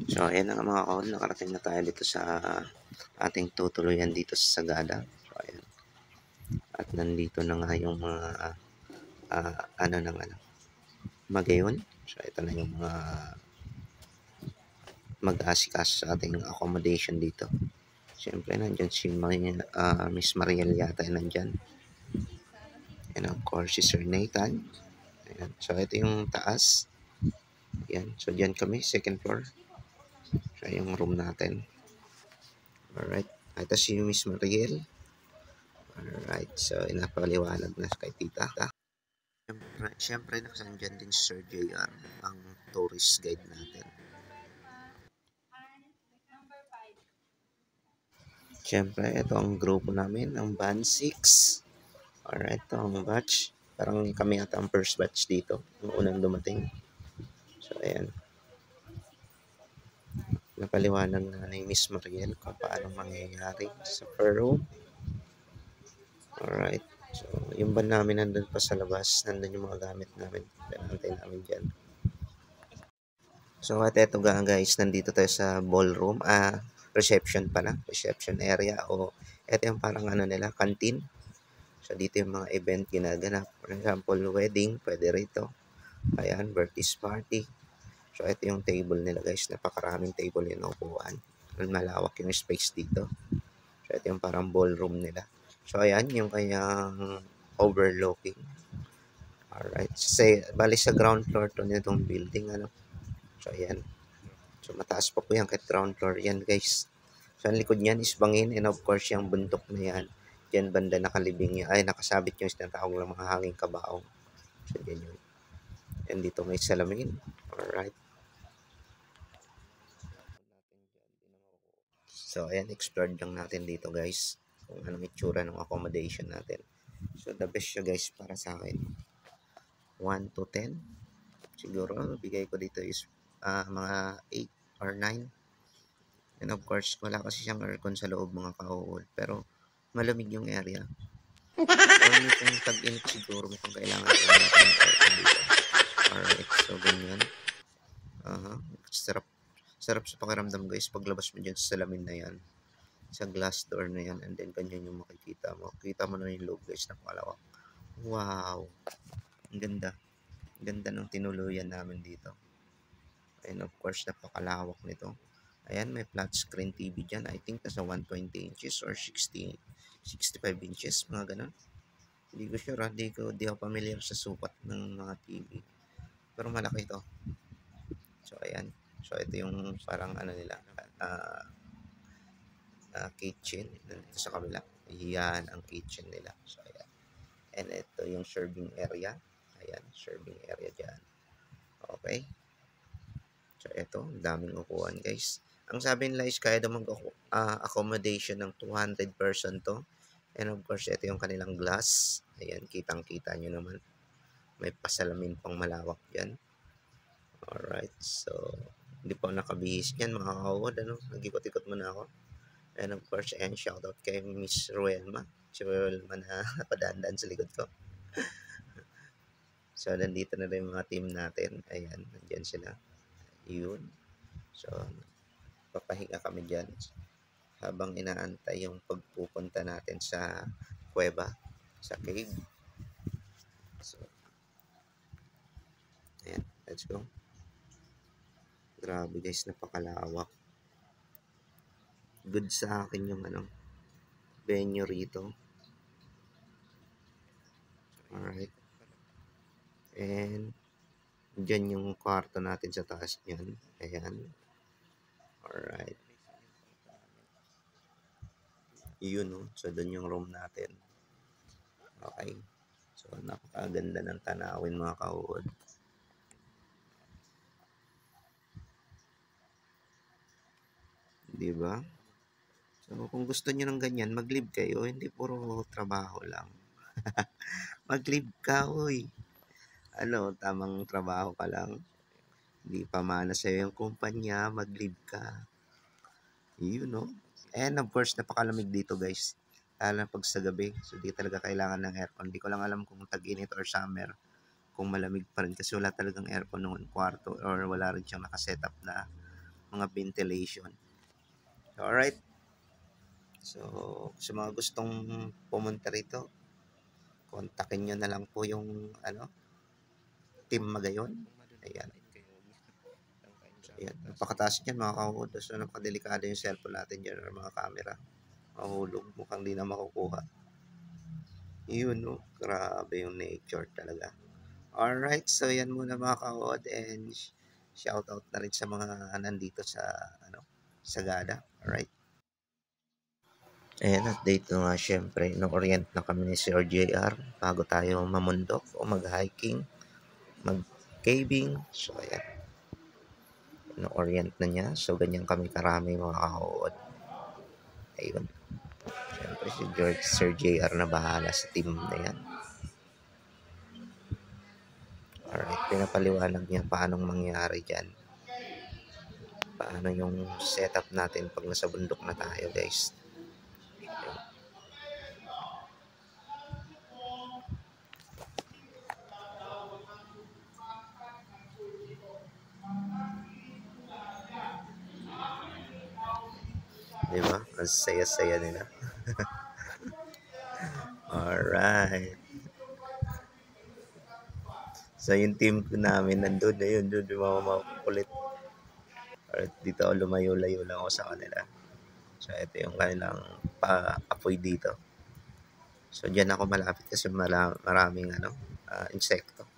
So, ayan na nga mga kahon, nakarating na tayo dito sa ating tutuluyan dito sa Sagada. So, ayan. At nandito na nga yung mga ano ng ano, magayon. So, ito na yung mga mag-aasikas sa ating accommodation dito. Siyempre, nandyan si Miss Mariel yata nandyan. And of course, si Sir Nathan. Ayan. So, ito yung taas. Ayan. So, dyan kami, second floor. So, yung room natin. Alright. Ito si Miss Mariel. Alright. So, inapaliwanag na kay tita. Siyempre nakasandyan din si Sir JR, ang tourist guide natin. Siyempre, ito ang grupo namin, ang Band 6. Alright, ito ang batch. Parang kami ata ang first batch dito, yung unang dumating. So, ayan. Napaliwanag na ni Miss Mariel kung paano mangyayari sa per room. Alright. So, yung van namin nandun pa sa labas. Nandun yung mga gamit namin. Pinantay namin dyan. So, at eto guys, nandito tayo sa ballroom. Reception pala. Reception area. O, eto yung parang ano nila, canteen. So, dito yung mga event ginaganap. For example, wedding, pwede rito. Ayan, birthday party. So, ito yung table nila guys. Napakaraming table yung upuan. Malawak yung space dito. So, ito yung parang ballroom nila. So, ayan, yung kanyang overlooking. Alright. Bali sa ground floor to nitong building, ano. So, ayan. So, mataas pa po yan kahit ground floor yan, guys. So, ang likod niyan is bangin and of course, yung bundok na yan. Diyan banda nakalibing niya. Ay, nakasabit yung tinatawag ng mga hanging kabaong. So, yan yun. And dito may salamin. Alright. So, ayan, explore lang natin dito, guys. Kung anong itsura ng accommodation natin. So, the best siya, guys, para sa akin. 1 to 10. Siguro, bigay ko dito is mga 8 or 9. And of course, wala kasi siyang aircon sa loob mga kahool. Pero, malamig yung area. Only kung tag-init siguro mukhang kailangan ko natin ng aircon dito. Alright, so ganyan. Sarap. Sarap sa pakiramdam guys paglabas mo dyan sa salamin na yan. Sa glass door na yan. And then ganyan yung makikita mo. Kita mo na yung loob guys na palawak. Wow. Ang ganda. Ang ganda ng tinuluyan namin dito. And of course, napakalawak nito. Ayan, may flat screen TV dyan. I think nasa 120 inches or 65 inches, mga ganun. Hindi ko sure, di ako familiar sa sukat ng mga TV. Pero malaki ito. So, ayan. So, ito yung parang ano nila, kitchen. Nandito sa kabila. Yan ang kitchen nila. So, ayan. And ito yung serving area. Ayan, serving area dyan. Okay. So, ito, daming upuan guys. Ang sabi nila is kaya daw mag-accommodation ng 200 person to. And of course, ito yung kanilang glass. Ayan, kitang-kita nyo naman. May pasalamin pang malawak dyan. Alright, so, hindi pa nakabihis yan mga kawad. Ano? Nag-ikot-ikot muna ako. And of course, ayan, shoutout kay Miss Ruelma. Si Ruelma na napadaan sa likod ko. So, nandito na rin yung mga team natin. Ayan, nandyan sila. Yun. So, papahinga kami dyan habang inaantay yung pagpupunta natin sa kuweba, sa cave. So, ayan, let's go. Grabe guys, napakalawak. Good sa akin yung venue rito. Alright. And, dyan yung kwarto natin sa taas niyan. Ayan. Alright. Yun, no? So, dun yung room natin. Okay. So, napakaganda ng tanawin mga kahuod. Diba? So, kung gusto niyo ng ganyan, mag-live kayo. Hindi puro trabaho lang. Mag-live ka, uy. Tamang trabaho ka lang. Hindi pa mana sa'yo yung kumpanya, mag-live ka. Yun, no? And of course, napakalamig dito, guys. Lalo na pag sa gabi. So, di talaga kailangan ng aircon. Hindi ko lang alam kung tag-init or summer. Kung malamig pa rin. Kasi wala talagang aircon noon kwarto. Or wala rin siyang nakasetup na mga ventilation. Alright. So, sa mga gustong pumunta rito, kontakin nyo na lang po yung Team Magayon. Ayan. Ayan. Napakataas niyan mga kahood. So, napakadelikado yung cellphone natin dyan or mga camera. Mahulog. Mukhang di na makukuha. Yun, no? Grabe yung nature talaga. Alright. So, yan muna mga kahood. And shout out na rin sa mga nandito sa Sagada. Alright. Ayan, update ko nga syempre. No-orient na kami ni Sir JR bago tayo mamundok o mag-hiking, mag-caving. So, ayan. No-orient na niya. So, ganyan kami karami mga kahood. Ayun. Siyempre si Sir JR na bahala sa team na yan. Alright, pinapaliwanag niya paanong mangyari dyan. Paano yung setup natin pag nasa bundok na tayo, guys. Diba? Ang saya-saya nila. Alright. So, yung team ko namin nandun na yun. Doon yung mga makukulit. Alright, dito ako lumayo-layo lang ako sa kanila. So, ito yung kanilang pa-apoy dito. So, dyan ako malapit kasi maraming insekto.